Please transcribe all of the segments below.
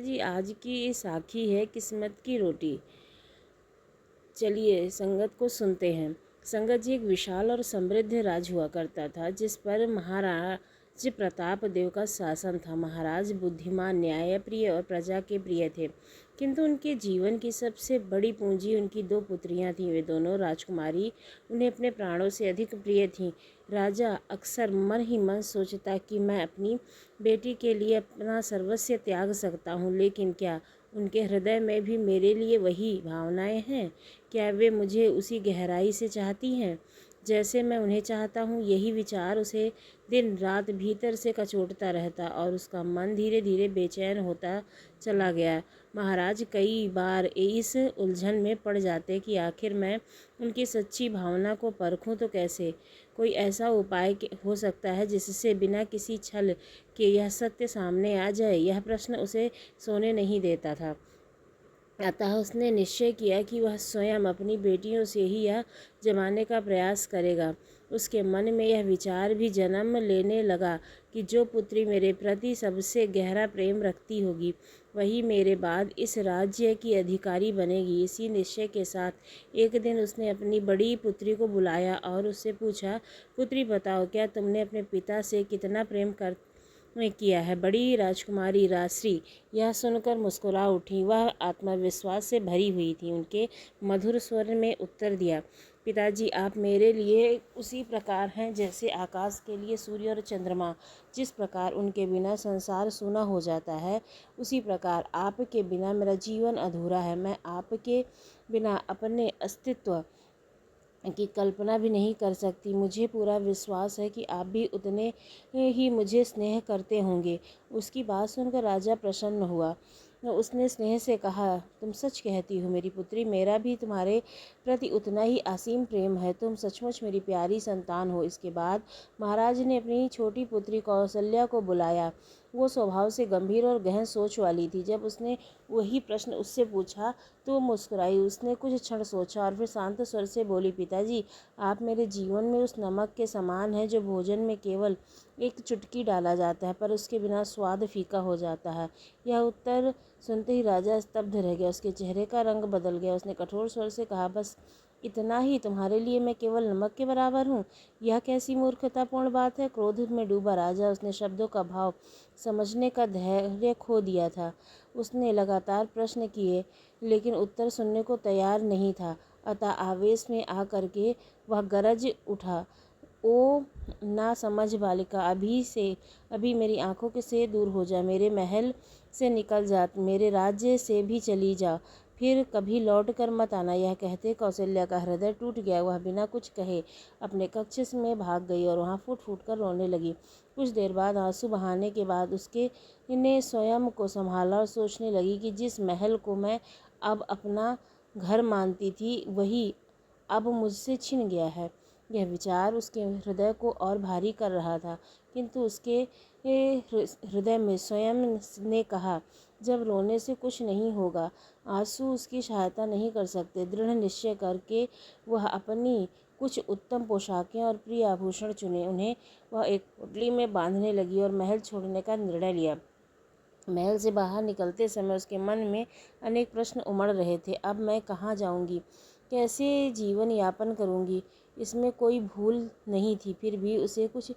पिताजी, आज की साखी है किस्मत की रोटी। चलिए संगत को सुनते हैं। संगत जी, एक विशाल और समृद्ध राज हुआ करता था जिस पर महाराज प्रताप देव का शासन था। महाराज बुद्धिमान, न्यायप्रिय और प्रजा के प्रिय थे, किंतु उनके जीवन की सबसे बड़ी पूंजी उनकी दो पुत्रियां थीं। वे दोनों राजकुमारी उन्हें अपने प्राणों से अधिक प्रिय थीं। राजा अक्सर मन ही मन सोचता कि मैं अपनी बेटी के लिए अपना सर्वस्व त्याग सकता हूँ, लेकिन क्या उनके हृदय में भी मेरे लिए वही भावनाएं हैं? क्या वे मुझे उसी गहराई से चाहती हैं जैसे मैं उन्हें चाहता हूँ? यही विचार उसे दिन रात भीतर से कचोटता रहता और उसका मन धीरे धीरे बेचैन होता चला गया। महाराज कई बार इस उलझन में पड़ जाते कि आखिर मैं उनकी सच्ची भावना को परखूं तो कैसे। कोई ऐसा उपाय हो सकता है जिससे बिना किसी छल के यह सत्य सामने आ जाए? यह प्रश्न उसे सोने नहीं देता था। अतः उसने निश्चय किया कि वह स्वयं अपनी बेटियों से ही यह जमाने का प्रयास करेगा। उसके मन में यह विचार भी जन्म लेने लगा कि जो पुत्री मेरे प्रति सबसे गहरा प्रेम रखती होगी वही मेरे बाद इस राज्य की अधिकारी बनेगी। इसी निश्चय के साथ एक दिन उसने अपनी बड़ी पुत्री को बुलाया और उससे पूछा, पुत्री बताओ, क्या तुमने अपने पिता से कितना प्रेम किया है? बड़ी राजकुमारी राश्री यह सुनकर मुस्कुरा उठी। वह आत्मविश्वास से भरी हुई थी। उनके मधुर स्वर में उत्तर दिया, पिताजी, आप मेरे लिए उसी प्रकार हैं जैसे आकाश के लिए सूर्य और चंद्रमा। जिस प्रकार उनके बिना संसार सूना हो जाता है, उसी प्रकार आपके बिना मेरा जीवन अधूरा है। मैं आपके बिना अपने अस्तित्व की कल्पना भी नहीं कर सकती। मुझे पूरा विश्वास है कि आप भी उतने ही मुझे स्नेह करते होंगे। उसकी बात सुनकर राजा प्रसन्न हुआ। उसने स्नेह से कहा, तुम सच कहती हो मेरी पुत्री, मेरा भी तुम्हारे प्रति उतना ही असीम प्रेम है। तुम सचमुच मेरी प्यारी संतान हो। इसके बाद महाराज ने अपनी छोटी पुत्री कौशल्या को बुलाया। वो स्वभाव से गंभीर और गहन सोच वाली थी। जब उसने वही प्रश्न उससे पूछा तो मुस्कुराई। उसने कुछ क्षण सोचा और फिर शांत स्वर से बोली, पिताजी, आप मेरे जीवन में उस नमक के समान हैं जो भोजन में केवल एक चुटकी डाला जाता है पर उसके बिना स्वाद फीका हो जाता है। यह उत्तर सुनते ही राजा स्तब्ध रह गया। उसके चेहरे का रंग बदल गया। उसने कठोर स्वर से कहा, बस इतना ही? तुम्हारे लिए मैं केवल नमक के बराबर हूँ? यह कैसी मूर्खतापूर्ण बात है? क्रोध में डूबा राजा उसने शब्दों का भाव समझने का धैर्य खो दिया था। उसने लगातार प्रश्न किए लेकिन उत्तर सुनने को तैयार नहीं था। अतः आवेश में आकर के वह गरज उठा, ओ ना समझ बालिका, अभी मेरी आंखों के से दूर हो जा, मेरे महल से निकल जा, मेरे राज्य से भी चली जा, फिर कभी लौट कर मत आना। यह कहते कौशल्या का हृदय टूट गया। वह बिना कुछ कहे अपने कक्ष में भाग गई और वहाँ फूट फूट कर रोने लगी। कुछ देर बाद आंसू बहाने के बाद उसके ने स्वयं को संभाला और सोचने लगी कि जिस महल को मैं अब अपना घर मानती थी वही अब मुझसे छिन गया है। यह विचार उसके हृदय को और भारी कर रहा था, किंतु उसके हृदय में स्वयं ने कहा, जब रोने से कुछ नहीं होगा, आंसू उसकी सहायता नहीं कर सकते। दृढ़ निश्चय करके वह अपनी कुछ उत्तम पोशाकें और प्रिय आभूषण चुने। उन्हें वह एक पोटली में बांधने लगी और महल छोड़ने का निर्णय लिया। महल से बाहर निकलते समय उसके मन में अनेक प्रश्न उमड़ रहे थे। अब मैं कहाँ जाऊँगी? कैसे जीवन यापन करूँगी? इसमें कोई भूल नहीं थी, फिर भी उसे कुछ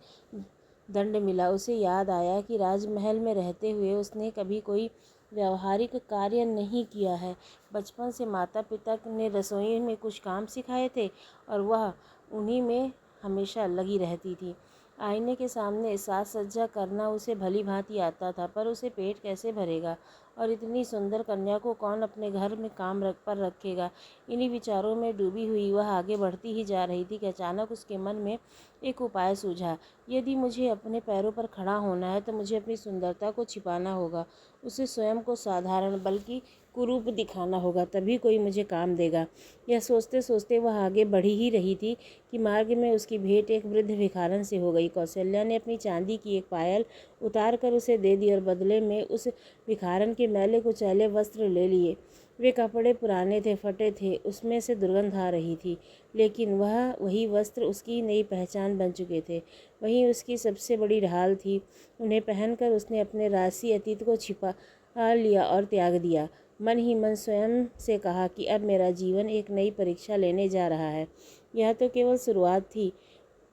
दंड मिला। उसे याद आया कि राजमहल में रहते हुए उसने कभी कोई व्यावहारिक कार्य नहीं किया है। बचपन से माता पिता ने रसोई में कुछ काम सिखाए थे और वह उन्हीं में हमेशा लगी रहती थी। आईने के सामने साज सज्जा करना उसे भली भांति आता था, पर उसे पेट कैसे भरेगा और इतनी सुंदर कन्या को कौन अपने घर में काम पर रखेगा? इन्हीं विचारों में डूबी हुई वह आगे बढ़ती ही जा रही थी कि अचानक उसके मन में एक उपाय सूझा। यदि मुझे अपने पैरों पर खड़ा होना है तो मुझे अपनी सुंदरता को छिपाना होगा। उसे स्वयं को साधारण बल्कि कुरूप दिखाना होगा, तभी कोई मुझे काम देगा। यह सोचते सोचते वह आगे बढ़ी ही रही थी कि मार्ग में उसकी भेंट एक वृद्ध भिखारन से हो गई। कौशल्या ने अपनी चांदी की एक पायल उतार कर उसे दे दी और बदले में उस भिखारन के मैले कुचैले वस्त्र ले लिए। वे कपड़े पुराने थे, फटे थे, उसमें से दुर्गंध आ रही थी, लेकिन वही वस्त्र उसकी नई पहचान बन चुके थे। वही उसकी सबसे बड़ी ढाल थी। उन्हें पहनकर उसने अपने राशि अतीत को लिया और त्याग दिया। मन ही मन स्वयं से कहा कि अब मेरा जीवन एक नई परीक्षा लेने जा रहा है। यह तो केवल शुरुआत थी।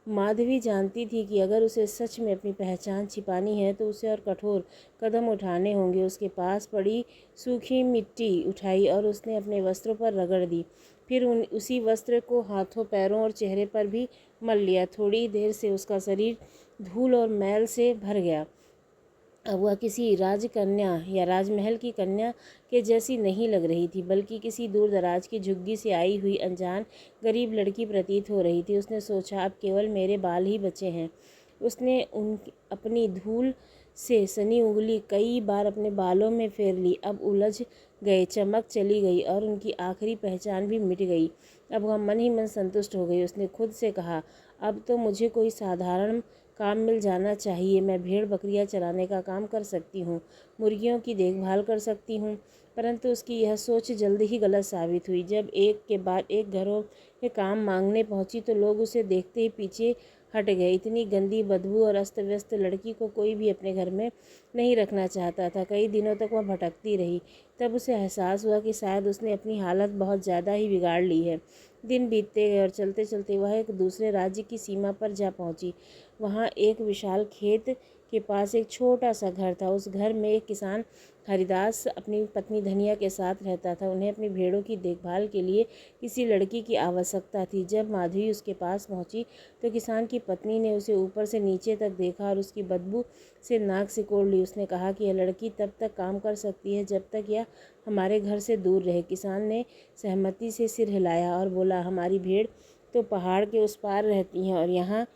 माधवी जानती थी कि अगर उसे सच में अपनी पहचान छिपानी है तो उसे और कठोर कदम उठाने होंगे। उसके पास पड़ी सूखी मिट्टी उठाई और उसने अपने वस्त्रों पर रगड़ दी। फिर उसी वस्त्र को हाथों, पैरों और चेहरे पर भी मल लिया। थोड़ी देर से उसका शरीर धूल और मैल से भर गया। अब वह किसी राजकन्या या राजमहल की कन्या के जैसी नहीं लग रही थी, बल्कि किसी दूर दराज की झुग्गी से आई हुई अनजान गरीब लड़की प्रतीत हो रही थी। उसने सोचा, अब केवल मेरे बाल ही बचे हैं। उसने अपनी धूल से सनी उंगली कई बार अपने बालों में फेर ली। अब उलझ गए, चमक चली गई और उनकी आखिरी पहचान भी मिट गई। अब वह मन ही मन संतुष्ट हो गई। उसने खुद से कहा, अब तो मुझे कोई साधारण काम मिल जाना चाहिए। मैं भेड़ बकरियां चराने का काम कर सकती हूँ, मुर्गियों की देखभाल कर सकती हूँ। परंतु उसकी यह सोच जल्दी ही गलत साबित हुई। जब एक के बाद एक घरों में काम मांगने पहुंची तो लोग उसे देखते ही पीछे हट गए। इतनी गंदी बदबू और अस्त व्यस्त लड़की को कोई भी अपने घर में नहीं रखना चाहता था। कई दिनों तक वह भटकती रही। तब उसे एहसास हुआ कि शायद उसने अपनी हालत बहुत ज़्यादा ही बिगाड़ ली है। दिन बीतते गए और चलते चलते वह एक दूसरे राज्य की सीमा पर जा पहुंची। वहाँ एक विशाल खेत के पास एक छोटा सा घर था। उस घर में एक किसान हरिदास अपनी पत्नी धनिया के साथ रहता था। उन्हें अपनी भेड़ों की देखभाल के लिए किसी लड़की की आवश्यकता थी। जब माधवी उसके पास पहुंची तो किसान की पत्नी ने उसे ऊपर से नीचे तक देखा और उसकी बदबू से नाक सिकोड़ ली। उसने कहा कि यह लड़की तब तक काम कर सकती है जब तक यह हमारे घर से दूर रहे। किसान ने सहमति से सिर हिलाया और बोला, हमारी भेड़ तो पहाड़ के उस पार रहती हैं और यहाँ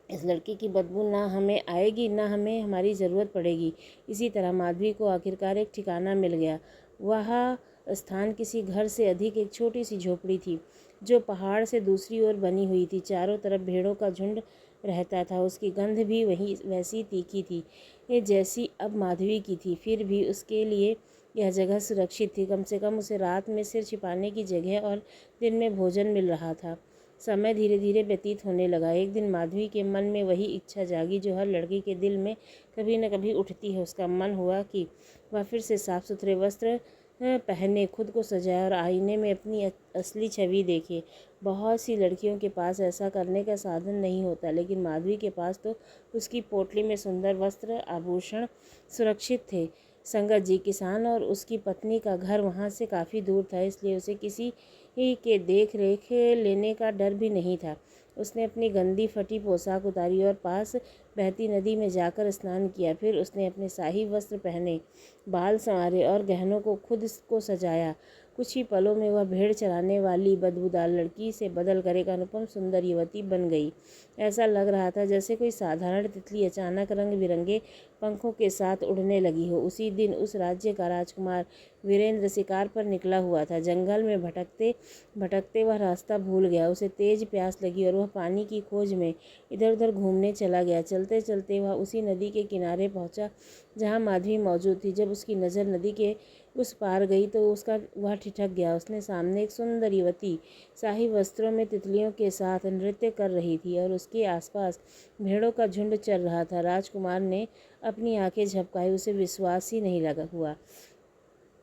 इस लड़की की बदबू ना हमें आएगी ना हमें हमारी ज़रूरत पड़ेगी। इसी तरह माधवी को आखिरकार एक ठिकाना मिल गया। वह स्थान किसी घर से अधिक एक छोटी सी झोपड़ी थी जो पहाड़ से दूसरी ओर बनी हुई थी। चारों तरफ भेड़ों का झुंड रहता था। उसकी गंध भी वैसी तीखी थी ये जैसी अब माधवी की थी। फिर भी उसके लिए यह जगह सुरक्षित थी। कम से कम उसे रात में सिर छिपाने की जगह और दिन में भोजन मिल रहा था। समय धीरे धीरे व्यतीत होने लगा। एक दिन माधवी के मन में वही इच्छा जागी जो हर लड़की के दिल में कभी न कभी उठती है। उसका मन हुआ कि वह फिर से साफ सुथरे वस्त्र पहने, खुद को सजाए और आईने में अपनी असली छवि देखे। बहुत सी लड़कियों के पास ऐसा करने का साधन नहीं होता, लेकिन माधवी के पास तो उसकी पोटली में सुंदर वस्त्र आभूषण सुरक्षित थे। संगत जी, किसान और उसकी पत्नी का घर वहाँ से काफ़ी दूर था, इसलिए उसे किसी के देख रेख लेने का डर भी नहीं था। उसने अपनी गंदी फटी पोशाक उतारी और पास बहती नदी में जाकर स्नान किया। फिर उसने अपने शाही वस्त्र पहने, बाल संवारे और गहनों को खुद को सजाया। कुछ ही पलों में वह भेड़ चराने वाली बदबूदार लड़की से बदल कर एक अनुपम सुंदर युवती बन गई। ऐसा लग रहा था जैसे कोई साधारण तितली अचानक रंग बिरंगे पंखों के साथ उड़ने लगी हो। उसी दिन उस राज्य का राजकुमार वीरेंद्र शिकार पर निकला हुआ था। जंगल में भटकते भटकते वह रास्ता भूल गया। उसे तेज प्यास लगी और वह पानी की खोज में इधर उधर घूमने चला गया। चलते चलते वह उसी नदी के किनारे पहुंचा जहां माधवी मौजूद थी। जब उसकी नज़र नदी के उस पार गई तो वह ठिठक गया। उसने सामने एक सुंदर युवती शाही वस्त्रों में तितलियों के साथ नृत्य कर रही थी और उसके आसपास भेड़ों का झुंड चल रहा था। राजकुमार ने अपनी आंखें झपकाई। उसे विश्वास ही नहीं लगा हुआ।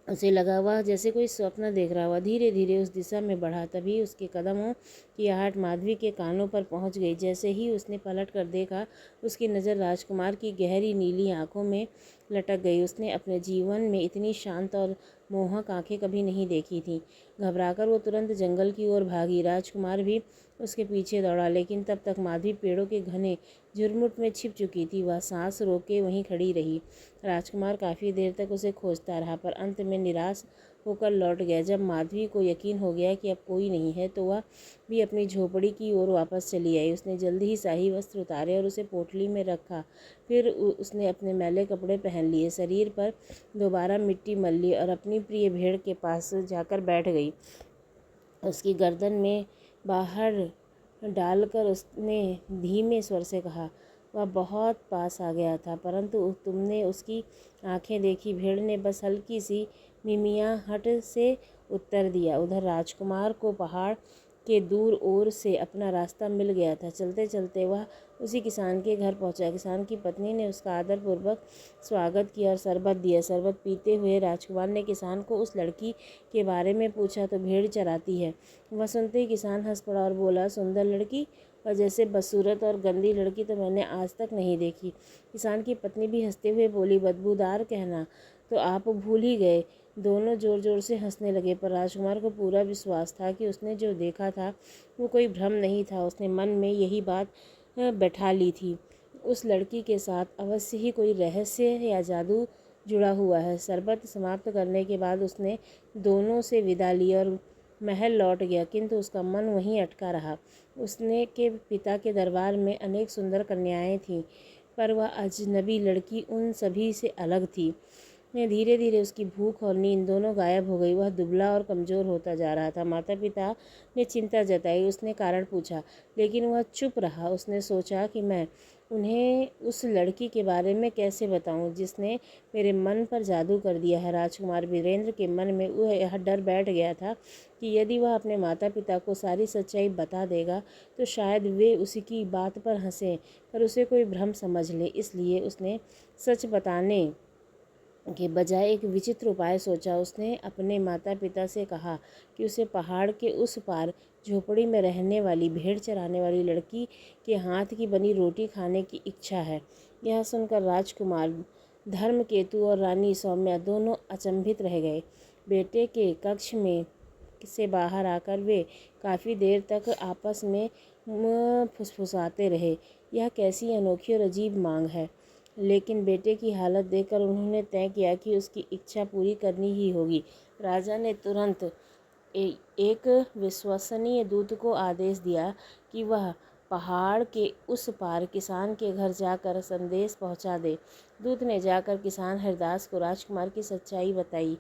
उसे लगा वह जैसे कोई स्वप्न देख रहा हुआ। धीरे धीरे उस दिशा में बढ़ा। तभी उसके कदमों की आहट माधवी के कानों पर पहुंच गई। जैसे ही उसने पलट कर देखा, उसकी नज़र राजकुमार की गहरी नीली आंखों में लटक गई। उसने अपने जीवन में इतनी शांत और मोहक आंखें कभी नहीं देखी थीं। घबराकर वो तुरंत जंगल की ओर भागी। राजकुमार भी उसके पीछे दौड़ा, लेकिन तब तक माधवी पेड़ों के घने झुरमुट में छिप चुकी थी। वह सांस रोके वहीं खड़ी रही। राजकुमार काफ़ी देर तक उसे खोजता रहा, पर अंत में निराश होकर लौट गया। जब माधवी को यकीन हो गया कि अब कोई नहीं है तो वह भी अपनी झोपड़ी की ओर वापस चली आई। उसने जल्दी ही शाही वस्त्र उतारे और उसे पोटली में रखा। फिर उसने अपने मैले कपड़े पहन लिए, शरीर पर दोबारा मिट्टी मल ली और अपनी प्रिय भेड़ के पास जाकर बैठ गई। उसकी गर्दन में बाहर डालकर उसने धीमे स्वर से कहा, वह बहुत पास आ गया था, परंतु तुमने उसकी आंखें देखी? भेड़ ने बस हल्की सी मिमियाहट से उत्तर दिया। उधर राजकुमार को पहाड़ के दूर ओर से अपना रास्ता मिल गया था। चलते चलते वह उसी किसान के घर पहुंचा। किसान की पत्नी ने उसका आदरपूर्वक स्वागत किया और शरबत दिया। शरबत पीते हुए राजकुमार ने किसान को उस लड़की के बारे में पूछा तो भेड़ चराती है। वह सुनते ही किसान हंस पड़ा और बोला, सुंदर लड़की और जैसे बदसूरत और गंदी लड़की तो मैंने आज तक नहीं देखी। किसान की पत्नी भी हंसते हुए बोली, बदबूदार कहना तो आप भूल ही गए। दोनों जोर जोर से हंसने लगे, पर राजकुमार को पूरा विश्वास था कि उसने जो देखा था वो कोई भ्रम नहीं था। उसने मन में यही बात बैठा ली थी, उस लड़की के साथ अवश्य ही कोई रहस्य या जादू जुड़ा हुआ है। शरबत समाप्त करने के बाद उसने दोनों से विदा ली और महल लौट गया, किंतु उसका मन वहीं अटका रहा। उसने के पिता के दरबार में अनेक सुंदर कन्याएं थीं, पर वह अजनबी लड़की उन सभी से अलग थी। धीरे धीरे उसकी भूख और नींद दोनों गायब हो गई। वह दुबला और कमज़ोर होता जा रहा था। माता पिता ने चिंता जताई। उसने कारण पूछा, लेकिन वह चुप रहा। उसने सोचा कि मैं उन्हें उस लड़की के बारे में कैसे बताऊं जिसने मेरे मन पर जादू कर दिया है। राजकुमार वीरेंद्र के मन में यह डर बैठ गया था कि यदि वह अपने माता पिता को सारी सच्चाई बता देगा तो शायद वे उसकी बात पर हंसें, पर उसे कोई भ्रम समझ ले। इसलिए उसने सच बताने के बजाय एक विचित्र उपाय सोचा। उसने अपने माता पिता से कहा कि उसे पहाड़ के उस पार झोपड़ी में रहने वाली भेड़ चराने वाली लड़की के हाथ की बनी रोटी खाने की इच्छा है। यह सुनकर राजकुमार धर्मकेतु और रानी सौम्या दोनों अचंभित रह गए। बेटे के कक्ष में से बाहर आकर वे काफ़ी देर तक आपस में फुसफुसाते रहे। यह कैसी अनोखी और अजीब मांग है। लेकिन बेटे की हालत देखकर उन्होंने तय किया कि उसकी इच्छा पूरी करनी ही होगी। राजा ने तुरंत एक विश्वसनीय दूत को आदेश दिया कि वह पहाड़ के उस पार किसान के घर जाकर संदेश पहुंचा दे। दूत ने जाकर किसान हरदास को राजकुमार की सच्चाई बताई।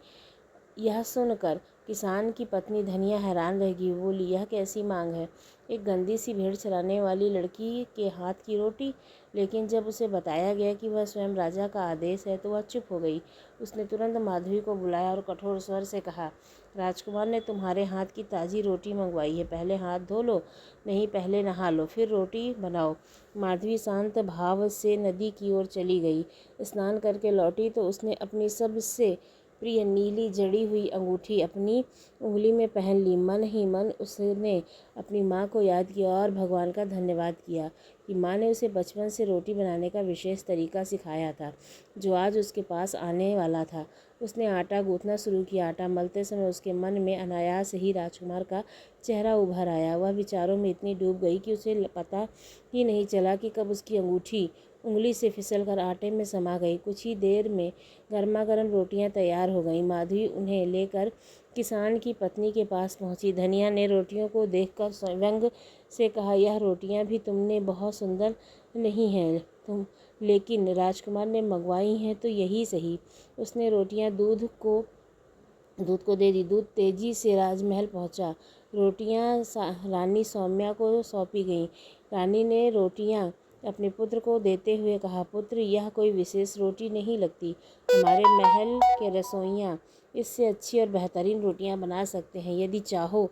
यह सुनकर किसान की पत्नी धनिया हैरान रह गई। बोली, यह कैसी मांग है? एक गंदी सी भेड़ चराने वाली लड़की के हाथ की रोटी? लेकिन जब उसे बताया गया कि वह स्वयं राजा का आदेश है तो वह चुप हो गई। उसने तुरंत माधवी को बुलाया और कठोर स्वर से कहा, राजकुमार ने तुम्हारे हाथ की ताज़ी रोटी मंगवाई है। पहले हाथ धो लो, नहीं पहले नहा लो, फिर रोटी बनाओ। माधवी शांत भाव से नदी की ओर चली गई। स्नान करके लौटी तो उसने अपनी सबसे प्रिय नीली जड़ी हुई अंगूठी अपनी उंगली में पहन ली। मन ही मन उसने अपनी माँ को याद किया और भगवान का धन्यवाद किया कि माँ ने उसे बचपन से रोटी बनाने का विशेष तरीका सिखाया था, जो आज उसके पास आने वाला था। उसने आटा गूँथना शुरू किया। आटा मलते समय उसके मन में अनायास ही राजकुमार का चेहरा उभर आया। वह विचारों में इतनी डूब गई कि उसे पता ही नहीं चला कि कब उसकी अंगूठी उंगली से फिसलकर आटे में समा गई। कुछ ही देर में गर्मा गर्म रोटियां तैयार हो गईं। माधवी उन्हें लेकर किसान की पत्नी के पास पहुंची। धनिया ने रोटियों को देखकर व्यंग से कहा, यह रोटियां भी तुमने बहुत सुंदर नहीं हैं तुम, लेकिन राजकुमार ने मंगवाई हैं तो यही सही। उसने रोटियां दूध को दे दी। दूध तेजी से राजमहल पहुंचा। रोटियां रानी सौम्या को सौंपी गईं। रानी ने रोटियां अपने पुत्र को देते हुए कहा, पुत्र, यह कोई विशेष रोटी नहीं लगती। हमारे महल के रसोइया इससे अच्छी और बेहतरीन रोटियां बना सकते हैं। यदि चाहो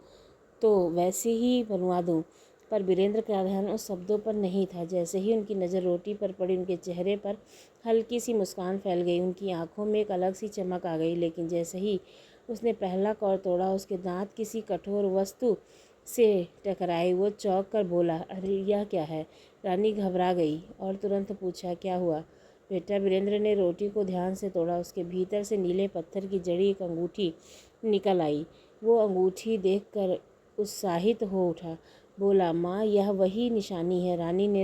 तो वैसे ही बनवा दूं। पर वीरेंद्र का ध्यान उस शब्दों पर नहीं था। जैसे ही उनकी नज़र रोटी पर पड़ी, उनके चेहरे पर हल्की सी मुस्कान फैल गई। उनकी आंखों में एक अलग सी चमक आ गई। लेकिन जैसे ही उसने पहला कौर तोड़ा, उसके दांत किसी कठोर वस्तु से टकराए। वो चौंक कर बोला, अरे यह क्या है? रानी घबरा गई और तुरंत पूछा, क्या हुआ बेटा? वीरेंद्र ने रोटी को ध्यान से तोड़ा। उसके भीतर से नीले पत्थर की जड़ी एक अंगूठी निकल आई। वो अंगूठी देखकर उत्साहित हो उठा। बोला, माँ, यह वही निशानी है। रानी ने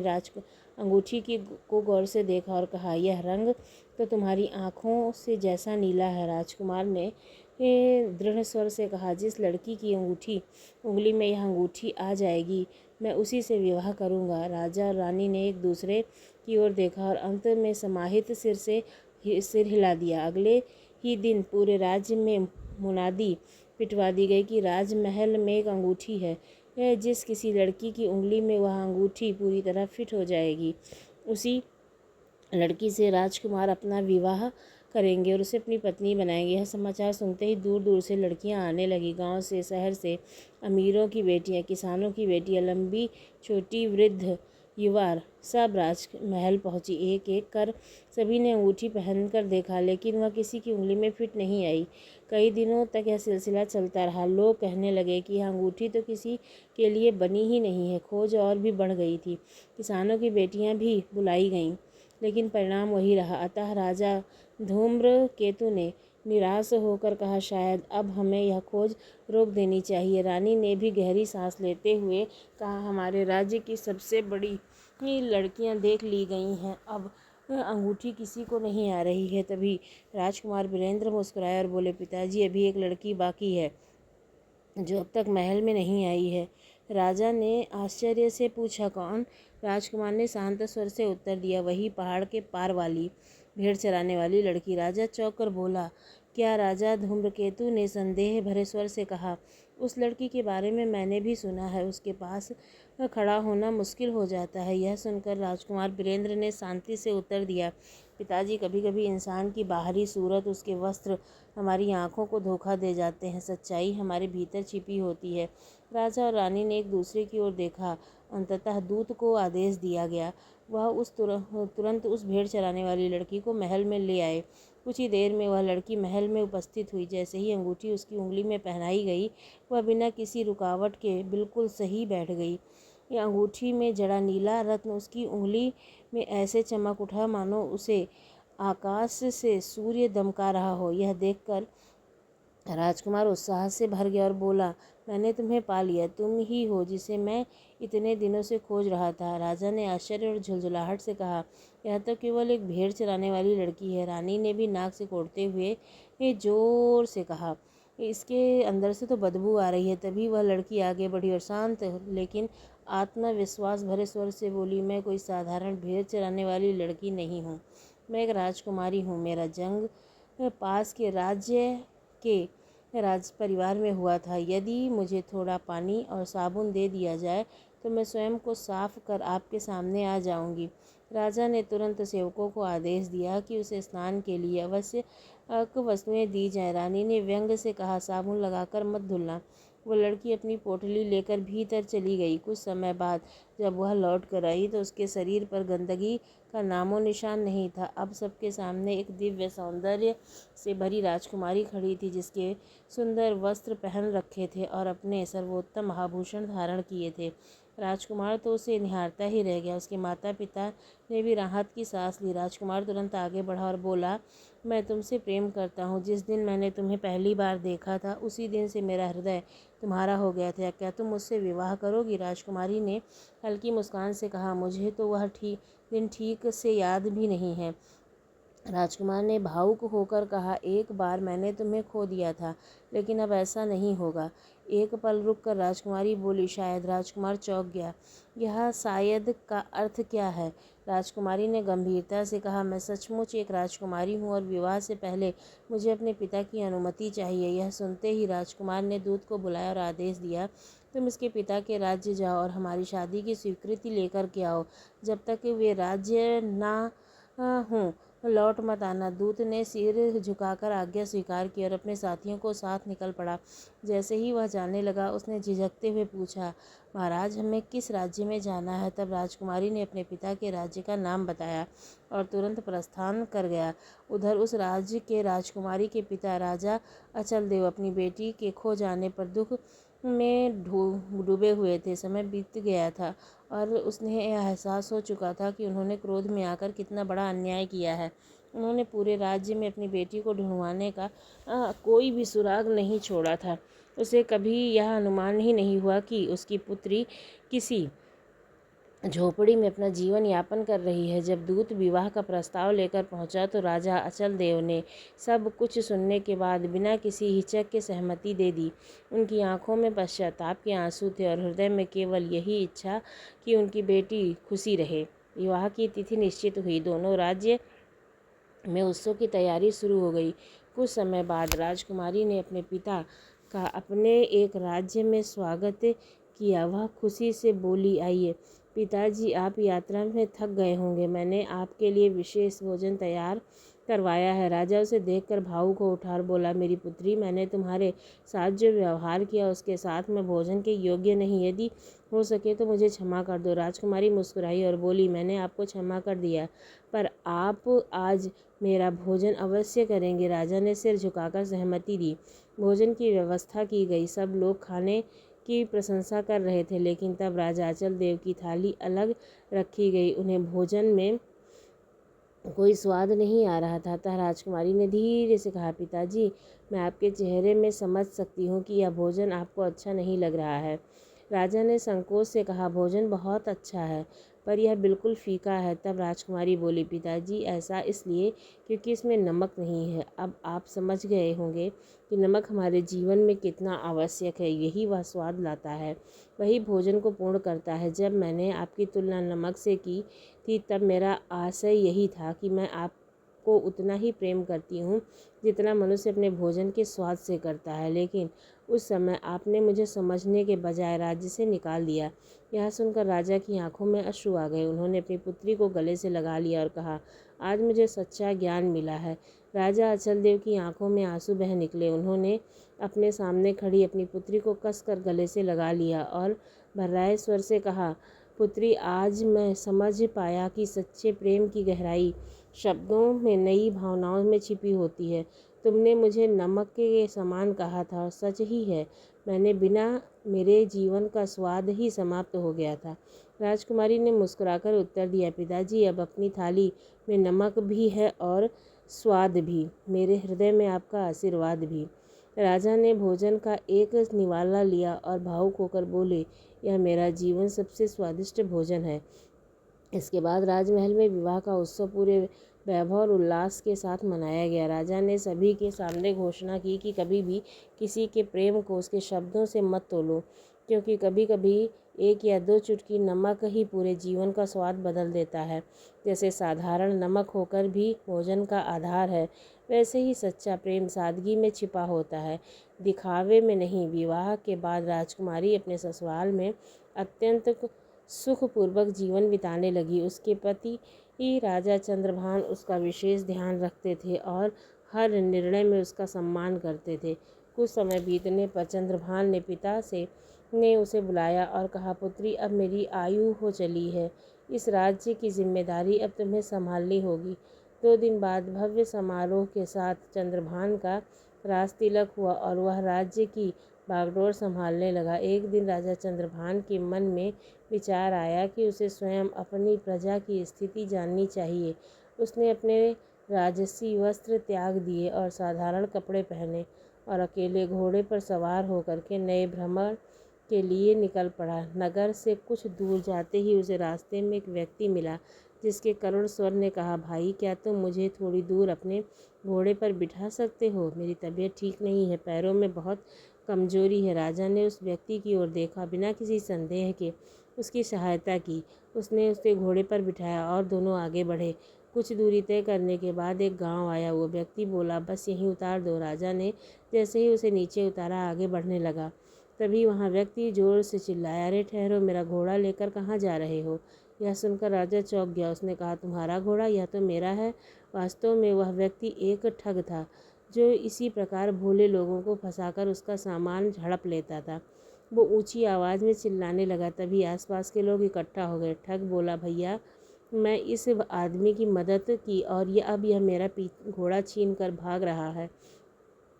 अंगूठी को गौर से देखा और कहा, यह रंग तो तुम्हारी आँखों से जैसा नीला है। राजकुमार ने दृढ़ स्वर से कहा, जिस लड़की की उंगली में यह अंगूठी आ जाएगी, मैं उसी से विवाह करूंगा। राजा और रानी ने एक दूसरे की ओर देखा और अंत में समाहित सिर हिला दिया। अगले ही दिन पूरे राज्य में मुनादी पिटवा दी गई कि राजमहल में एक अंगूठी है। जिस किसी लड़की की उंगली में वह अंगूठी पूरी तरह फिट हो जाएगी, उसी लड़की से राजकुमार अपना विवाह करेंगे और उसे अपनी पत्नी बनाएंगे। यह समाचार सुनते ही दूर दूर से लड़कियां आने लगी। गांव से, शहर से, अमीरों की बेटियां, किसानों की बेटियां, लंबी छोटी, वृद्ध युवा सब राजमहल पहुंची। एक एक कर सभी ने अंगूठी पहनकर देखा, लेकिन वह किसी की उंगली में फिट नहीं आई। कई दिनों तक यह सिलसिला चलता रहा। लोग कहने लगे कि यह अंगूठी तो किसी के लिए बनी ही नहीं है। खोज और भी बढ़ गई थी। किसानों की बेटियां भी बुलाई गईं, लेकिन परिणाम वही रहा। अतः राजा धूम्रकेतु ने निराश होकर कहा, शायद अब हमें यह खोज रोक देनी चाहिए। रानी ने भी गहरी सांस लेते हुए कहा, हमारे राज्य की सबसे बड़ी लड़कियां देख ली गई हैं, अब अंगूठी किसी को नहीं आ रही है। तभी राजकुमार वीरेंद्र मुस्कुराए और बोले, पिताजी, अभी एक लड़की बाकी है जो अब तक महल में नहीं आई है। राजा ने आश्चर्य से पूछा, कौन? राजकुमार ने शांत स्वर से उत्तर दिया, वही पहाड़ के पार वाली भेड़ चराने वाली लड़की। राजा चौंक कर बोला, क्या? राजा धूम्रकेतु ने संदेह भरे स्वर से कहा, उस लड़की के बारे में मैंने भी सुना है। उसके पास खड़ा होना मुश्किल हो जाता है। यह सुनकर राजकुमार वीरेंद्र ने शांति से उत्तर दिया, पिताजी, कभी कभी इंसान की बाहरी सूरत, उसके वस्त्र हमारी आंखों को धोखा दे जाते हैं। सच्चाई हमारे भीतर छिपी होती है। राजा और रानी ने एक दूसरे की ओर देखा। अंततः दूत को आदेश दिया गया। वह तुरंत उस भेड़ चराने वाली लड़की को महल में ले आए। कुछ ही देर में वह लड़की महल में उपस्थित हुई। जैसे ही अंगूठी उसकी उंगली में पहनाई गई, वह बिना किसी रुकावट के बिल्कुल सही बैठ गई। ये अंगूठी में जड़ा नीला रत्न उसकी उंगली में ऐसे चमक उठा मानो उसे आकाश से सूर्य दमका रहा हो। यह देखकर राजकुमार उत्साह से भर गया और बोला, मैंने तुम्हें पा लिया। तुम ही हो जिसे मैं इतने दिनों से खोज रहा था। राजा ने आश्चर्य और झुलझुलाहट से कहा, यह तो केवल एक भेड़ चराने वाली लड़की है। रानी ने भी नाक से कोड़ते हुए जोर से कहा, इसके अंदर से तो बदबू आ रही है। तभी वह लड़की आगे बढ़ी और शांत लेकिन आत्मविश्वास भरे स्वर से बोली, मैं कोई साधारण भेड़ चराने वाली लड़की नहीं हूँ। मैं एक राजकुमारी हूँ। मेरा जन्म पास के राज्य के राज परिवार में हुआ था। यदि मुझे थोड़ा पानी और साबुन दे दिया जाए तो मैं स्वयं को साफ कर आपके सामने आ जाऊंगी। राजा ने तुरंत सेवकों को आदेश दिया कि उसे स्नान के लिए आवश्यक वस्तुएं दी जाएं। रानी ने व्यंग से कहा, साबुन लगाकर मत धुलना। वो लड़की अपनी पोटली लेकर भीतर चली गई। कुछ समय बाद जब वह लौट कर आई तो उसके शरीर पर गंदगी का नामो निशान नहीं था। अब सबके सामने एक दिव्य सौंदर्य से भरी राजकुमारी खड़ी थी, जिसके सुंदर वस्त्र पहन रखे थे और अपने सर्वोत्तम आभूषण धारण किए थे। राजकुमार तो उसे निहारता ही रह गया। उसके माता पिता ने भी राहत की सांस ली। राजकुमार तुरंत आगे बढ़ा और बोला, मैं तुमसे प्रेम करता हूँ। जिस दिन मैंने तुम्हें पहली बार देखा था, उसी दिन से मेरा हृदय तुम्हारा हो गया था। क्या तुम मुझसे विवाह करोगी? राजकुमारी ने हल्की मुस्कान से कहा, मुझे तो वह दिन ठीक से याद भी नहीं है। राजकुमार ने भावुक होकर कहा, एक बार मैंने तुम्हें खो दिया था, लेकिन अब ऐसा नहीं होगा। एक पल रुक कर राजकुमारी बोली, शायद। राजकुमार चौंक गया। यह शायद का अर्थ क्या है? राजकुमारी ने गंभीरता से कहा, मैं सचमुच एक राजकुमारी हूँ और विवाह से पहले मुझे अपने पिता की अनुमति चाहिए। यह सुनते ही राजकुमार ने दूत को बुलाया और आदेश दिया, तुम इसके पिता के राज्य जाओ और हमारी शादी की स्वीकृति लेकर के आओ। जब तक वे राज्य ना हूँ लौट मत आना। दूत ने सिर झुकाकर आज्ञा स्वीकार की और अपने साथियों को साथ निकल पड़ा। जैसे ही वह जाने लगा, उसने झिझकते हुए पूछा, महाराज, हमें किस राज्य में जाना है? तब राजकुमारी ने अपने पिता के राज्य का नाम बताया और तुरंत प्रस्थान कर गया। उधर उस राज्य के राजकुमारी के पिता राजा अचल देव अपनी बेटी के खो जाने पर दुख में डूबे हुए थे। समय बीत गया था और उसने यह एहसास हो चुका था कि उन्होंने क्रोध में आकर कितना बड़ा अन्याय किया है। उन्होंने पूरे राज्य में अपनी बेटी को ढूंढवाने का कोई भी सुराग नहीं छोड़ा था। उसे कभी यह अनुमान ही नहीं हुआ कि उसकी पुत्री किसी झोपड़ी में अपना जीवन यापन कर रही है। जब दूत विवाह का प्रस्ताव लेकर पहुंचा तो राजा अचल देव ने सब कुछ सुनने के बाद बिना किसी हिचक के सहमति दे दी। उनकी आंखों में पश्चाताप के आंसू थे और हृदय में केवल यही इच्छा कि उनकी बेटी खुशी रहे। विवाह की तिथि निश्चित हुई। दोनों राज्य में उत्सव की तैयारी शुरू हो गई। कुछ समय बाद राजकुमारी ने अपने पिता का अपने एक राज्य में स्वागत किया। वह खुशी से बोली, आइए पिताजी, आप यात्रा में थक गए होंगे। मैंने आपके लिए विशेष भोजन तैयार करवाया है। राजा उसे देखकर भावुक हो उठा और बोला, मेरी पुत्री, मैंने तुम्हारे साथ जो व्यवहार किया उसके साथ मैं भोजन के योग्य नहीं। यदि हो सके तो मुझे क्षमा कर दो। राजकुमारी मुस्कुराई और बोली, मैंने आपको क्षमा कर दिया, पर आप आज मेरा भोजन अवश्य करेंगे। राजा ने सिर झुकाकर सहमति दी। भोजन की व्यवस्था की गई। सब लोग खाने की प्रशंसा कर रहे थे, लेकिन तब राजा अचल देव की थाली अलग रखी गई। उन्हें भोजन में कोई स्वाद नहीं आ रहा था। अतः राजकुमारी ने धीरे से कहा, पिताजी, मैं आपके चेहरे में समझ सकती हूँ कि यह भोजन आपको अच्छा नहीं लग रहा है। राजा ने संकोच से कहा, भोजन बहुत अच्छा है, पर यह बिल्कुल फीका है। तब राजकुमारी बोली, पिताजी, ऐसा इसलिए क्योंकि इसमें नमक नहीं है। अब आप समझ गए होंगे कि नमक हमारे जीवन में कितना आवश्यक है। यही वह स्वाद लाता है, वही भोजन को पूर्ण करता है। जब मैंने आपकी तुलना नमक से की थी, तब मेरा आशय यही था कि मैं आपको उतना ही प्रेम करती हूँ जितना मनुष्य अपने भोजन के स्वाद से करता है। लेकिन उस समय आपने मुझे समझने के बजाय राज्य से निकाल दिया। यह सुनकर राजा की आंखों में अश्रु आ गए। उन्होंने अपनी पुत्री को गले से लगा लिया और कहा, आज मुझे सच्चा ज्ञान मिला है। राजा अचल देव की आंखों में आंसू बह निकले। उन्होंने अपने सामने खड़ी अपनी पुत्री को कसकर गले से लगा लिया और भर्राए स्वर से कहा, पुत्री, आज मैं समझ पाया कि सच्चे प्रेम की गहराई शब्दों में, नई भावनाओं में छिपी होती है। तुमने मुझे नमक के समान कहा था और सच ही है। मैंने बिना मेरे जीवन का स्वाद ही समाप्त हो गया था। राजकुमारी ने मुस्कुराकर उत्तर दिया, पिताजी, अब अपनी थाली में नमक भी है और स्वाद भी, मेरे हृदय में आपका आशीर्वाद भी। राजा ने भोजन का एक निवाला लिया और भावुक होकर बोले, यह मेरा जीवन सबसे स्वादिष्ट भोजन है। इसके बाद राजमहल में विवाह का उत्सव पूरे वैभव और उल्लास के साथ मनाया गया। राजा ने सभी के सामने घोषणा की कि कभी भी किसी के प्रेम को उसके शब्दों से मत तोलो, क्योंकि कभी कभी एक या दो चुटकी नमक ही पूरे जीवन का स्वाद बदल देता है। जैसे साधारण नमक होकर भी भोजन का आधार है, वैसे ही सच्चा प्रेम सादगी में छिपा होता है, दिखावे में नहीं। विवाह के बाद राजकुमारी अपने ससुराल में अत्यंत सुखपूर्वक जीवन बिताने लगी। उसके पति राजा चंद्रभान उसका विशेष ध्यान रखते थे और हर निर्णय में उसका सम्मान करते थे। कुछ समय बीतने पर चंद्रभान ने पिता से ने उसे बुलाया और कहा, पुत्री, अब मेरी आयु हो चली है। इस राज्य की जिम्मेदारी अब तुम्हें संभालनी होगी। 2 दिन बाद भव्य समारोह के साथ चंद्रभान का राज तिलक हुआ और वह राज्य की बागडोर संभालने लगा। एक दिन राजा चंद्रभान के मन में विचार आया कि उसे स्वयं अपनी प्रजा की स्थिति जाननी चाहिए। उसने अपने राजसी वस्त्र त्याग दिए और साधारण कपड़े पहने और अकेले घोड़े पर सवार होकर के नए भ्रमण के लिए निकल पड़ा। नगर से कुछ दूर जाते ही उसे रास्ते में एक व्यक्ति मिला, जिसके करुण स्वर ने कहा, भाई, क्या तुम मुझे थोड़ी दूर अपने घोड़े पर बिठा सकते हो? मेरी तबीयत ठीक नहीं है, पैरों में बहुत कमजोरी है। राजा ने उस व्यक्ति की ओर देखा, बिना किसी संदेह के उसकी सहायता की। उसने उसे घोड़े पर बिठाया और दोनों आगे बढ़े। कुछ दूरी तय करने के बाद एक गांव आया। वो व्यक्ति बोला, बस यहीं उतार दो। राजा ने जैसे ही उसे नीचे उतारा, आगे बढ़ने लगा। तभी वहाँ व्यक्ति जोर से चिल्लाया, अरे ठहरो, मेरा घोड़ा लेकर कहाँ जा रहे हो? यह सुनकर राजा चौंक गया। उसने कहा, तुम्हारा घोड़ा? यह तो मेरा है। वास्तव में वह व्यक्ति एक ठग था, जो इसी प्रकार भोले लोगों को फंसाकर उसका सामान झड़प लेता था। वो ऊंची आवाज़ में चिल्लाने लगा। तभी आसपास के लोग इकट्ठा हो गए। ठग बोला, भैया, मैं इस आदमी की मदद की और यह मेरा घोड़ा छीन कर भाग रहा है।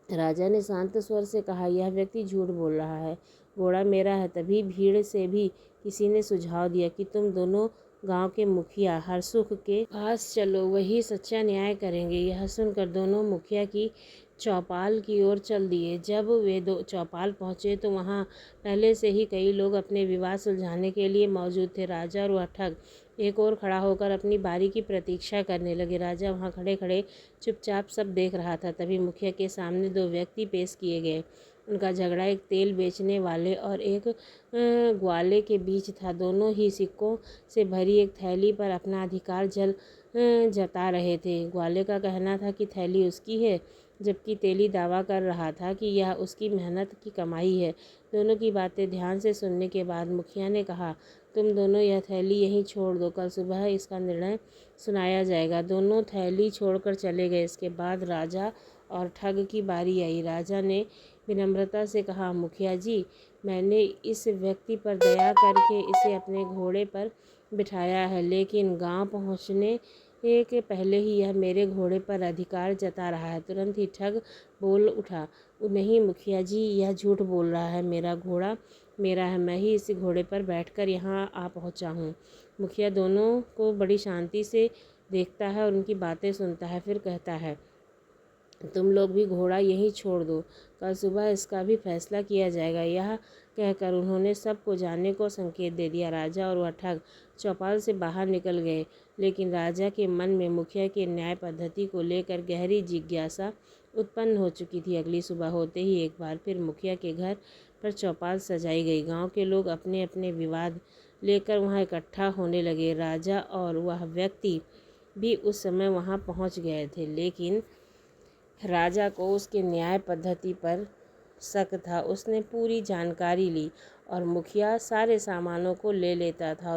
राजा ने शांत स्वर से कहा, यह व्यक्ति झूठ बोल रहा है, घोड़ा मेरा है। तभी भीड़ से भी किसी ने सुझाव दिया कि तुम दोनों गांव के मुखिया हरसुख के पास चलो, वही सच्चा न्याय करेंगे। यह सुनकर दोनों मुखिया की चौपाल की ओर चल दिए। जब वे दो चौपाल पहुँचे तो वहाँ पहले से ही कई लोग अपने विवाद सुलझाने के लिए मौजूद थे। राजा और वह ठग एक ओर खड़ा होकर अपनी बारी की प्रतीक्षा करने लगे। राजा वहाँ खड़े खड़े चुपचाप सब देख रहा था। तभी मुखिया के सामने 2 व्यक्ति पेश किए गए। उनका झगड़ा एक तेल बेचने वाले और एक ग्वाले के बीच था। दोनों ही सिक्कों से भरी एक थैली पर अपना अधिकार जता रहे थे। ग्वाले का कहना था कि थैली उसकी है जबकि तेली दावा कर रहा था कि यह उसकी मेहनत की कमाई है। दोनों की बातें ध्यान से सुनने के बाद मुखिया ने कहा, तुम दोनों यह थैली यहीं छोड़ दो, कल सुबह इसका निर्णय सुनाया जाएगा। दोनों थैली छोड़कर चले गए। इसके बाद राजा और ठग की बारी आई। राजा ने विनम्रता से कहा, मुखिया जी, मैंने इस व्यक्ति पर दया करके इसे अपने घोड़े पर बिठाया है, लेकिन गांव पहुंचने के पहले ही यह मेरे घोड़े पर अधिकार जता रहा है। तुरंत ही ठग बोल उठा, नहीं मुखिया जी, यह झूठ बोल रहा है। मेरा घोड़ा मेरा है, मैं ही इस घोड़े पर बैठकर यहाँ आ पहुँचा हूँ। मुखिया दोनों को बड़ी शांति से देखता है और उनकी बातें सुनता है। फिर कहता है, तुम लोग भी घोड़ा यहीं छोड़ दो, कल सुबह इसका भी फैसला किया जाएगा। यह कहकर उन्होंने सबको जाने को संकेत दे दिया। राजा और वह ठग चौपाल से बाहर निकल गए, लेकिन राजा के मन में मुखिया की न्याय पद्धति को लेकर गहरी जिज्ञासा उत्पन्न हो चुकी थी। अगली सुबह होते ही एक बार फिर मुखिया के घर पर चौपाल सजाई गई। गांव के लोग अपने अपने विवाद लेकर वहां इकट्ठा होने लगे। राजा और वह व्यक्ति भी उस समय वहां पहुंच गए थे, लेकिन राजा को उसके न्याय पद्धति पर शक था। उसने पूरी जानकारी ली और मुखिया सारे सामानों को ले लेता था और